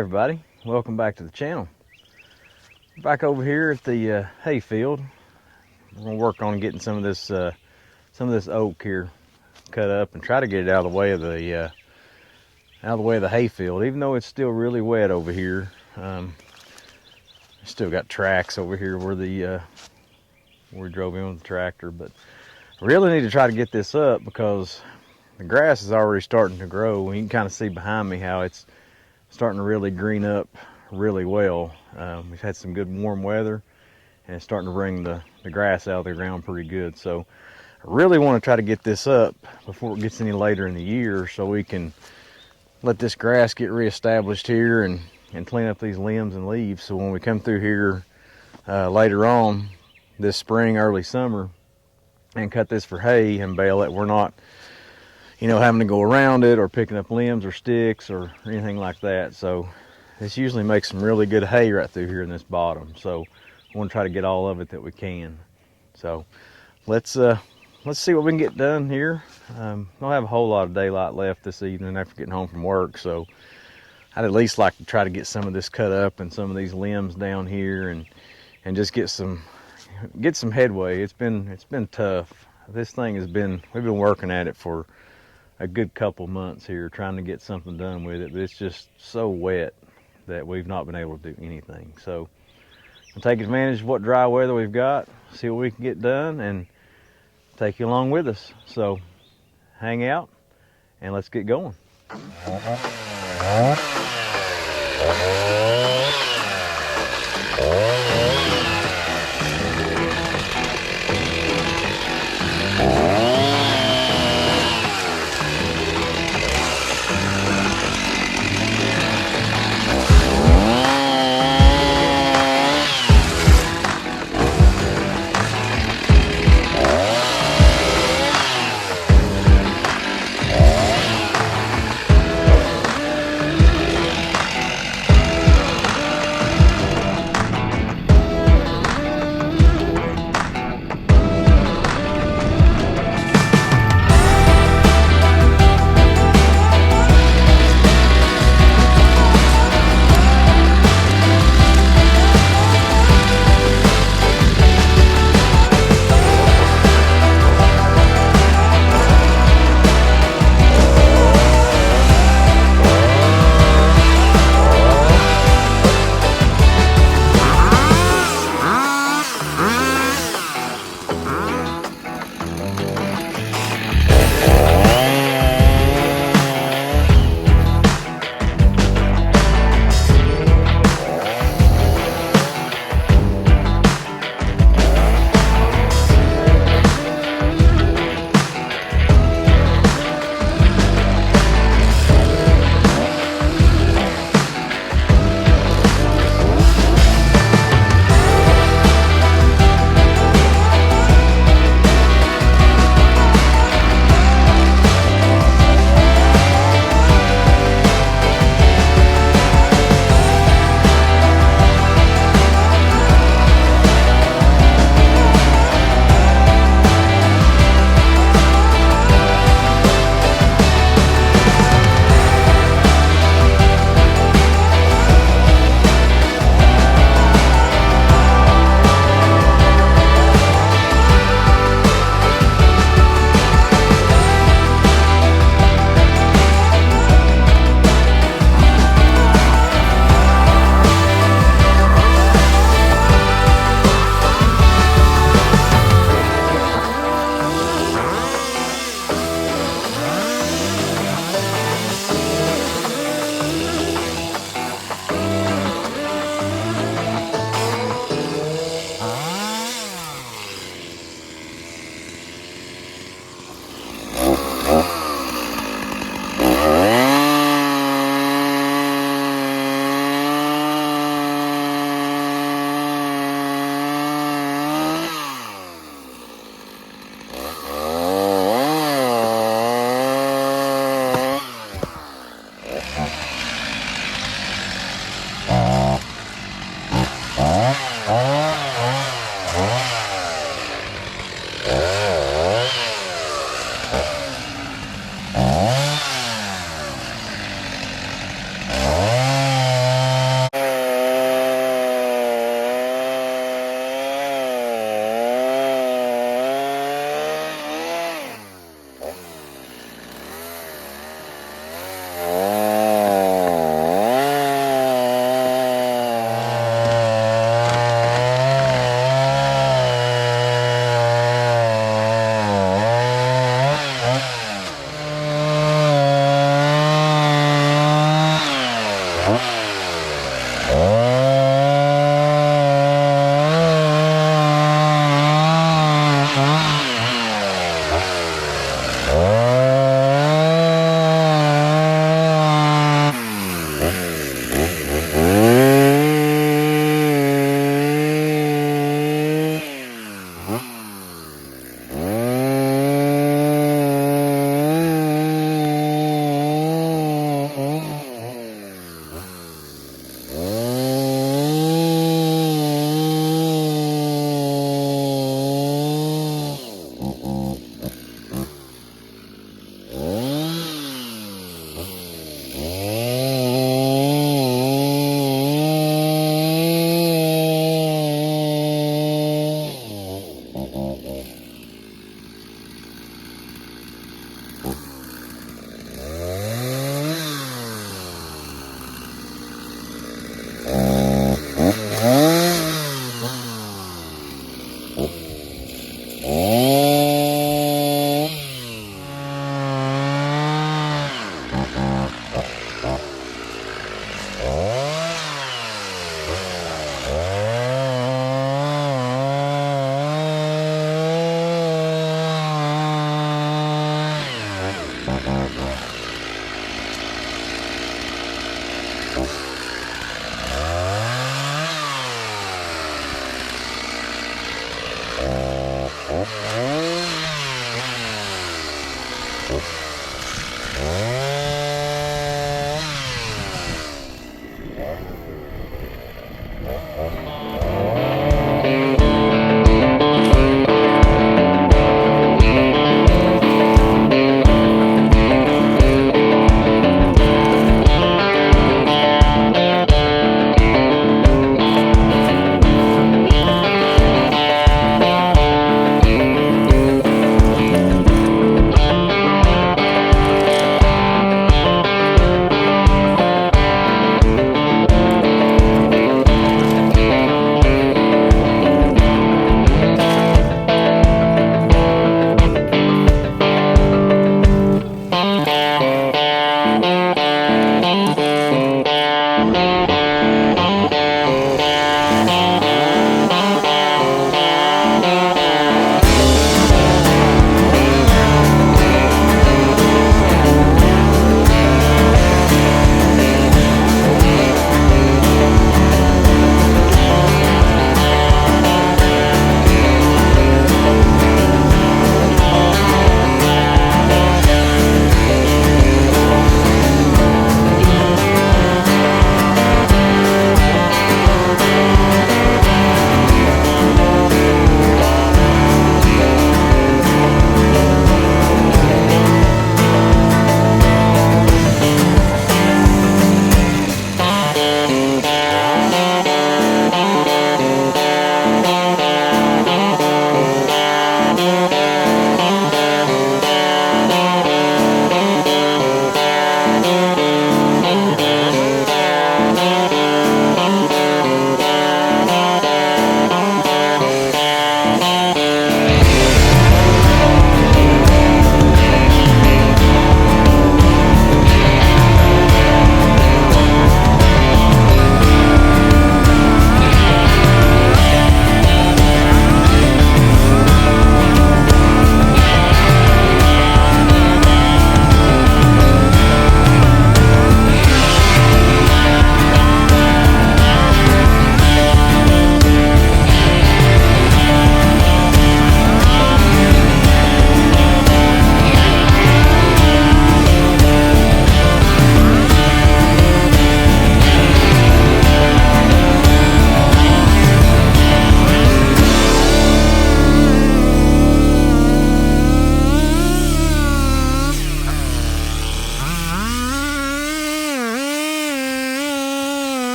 everybody, welcome back to the channel. Back over here at the hayfield. We're gonna work on getting some of this oak here cut up and try to get it out of the way of the hayfield. Even though it's still really wet over here, still got tracks over here where we drove in with the tractor. But I really need to try to get this up because the grass is already starting to grow. You can kind of see behind me how it's starting to really green up really well. We've had some good warm weather and it's starting to bring the grass out of the ground pretty good. So I really want to try to get this up before it gets any later in the year so we can let this grass get reestablished here and clean up these limbs and leaves. So when we come through here later on this spring, early summer, and cut this for hay and bale it, we're not having to go around it or picking up limbs or sticks or anything like that. So this usually makes some really good hay right through here in this bottom. So I want to try to get all of it that we can. So let's see what we can get done here. Don't have a whole lot of daylight left this evening after getting home from work, so I'd at least like to try to get some of this cut up and some of these limbs down here and just get some headway. It's been tough. This thing we've been working at it for a good couple months here trying to get something done with it, but it's just so wet that we've not been able to do anything. So we'll take advantage of what dry weather we've got, see what we can get done, and take you along with us. So hang out and let's get going.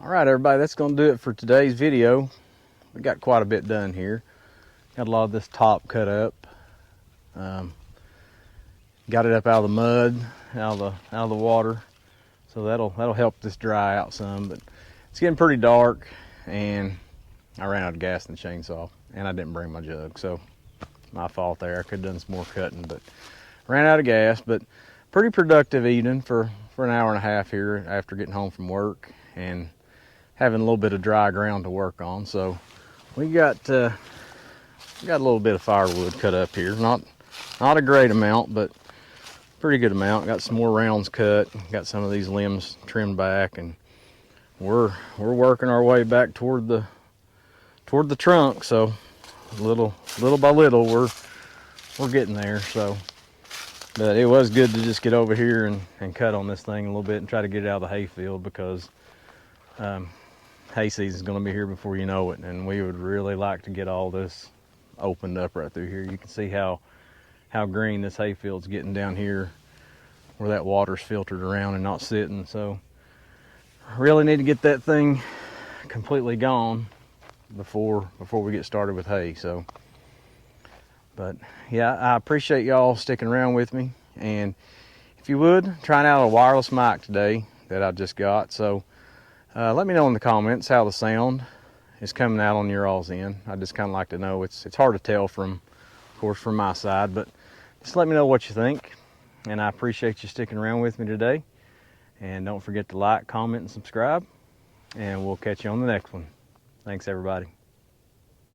All right, everybody, that's going to do it for today's video. We got quite a bit done here. Got a lot of this top cut up. Got it up out of the mud, out of the water. So that'll help this dry out some. But it's getting pretty dark, and I ran out of gas in the chainsaw, and I didn't bring my jug. So my fault there. I could have done some more cutting, but ran out of gas. But pretty productive evening for an hour and a half here after getting home from work and having a little bit of dry ground to work on. So we got a little bit of firewood cut up here. Not a great amount, but pretty good amount. Got some more rounds cut. Got some of these limbs trimmed back, and we're working our way back toward the trunk. So little by little we're getting there. So, but it was good to just get over here and cut on this thing a little bit and try to get it out of the hayfield, because hay season's going to be here before you know it, and we would really like to get all this opened up right through here. You can see how green this hayfield's getting down here where that water's filtered around and not sitting. So really need to get that thing completely gone before we get started with hay. So, but yeah, I appreciate y'all sticking around with me, and if you would, trying out a wireless mic today that I just got. So let me know in the comments how the sound is coming out on your all's end. I just kind of like to know. It's hard to tell from, of course, from my side, but just let me know what you think. And I appreciate you sticking around with me today. And don't forget to like, comment, and subscribe. And we'll catch you on the next one. Thanks, everybody.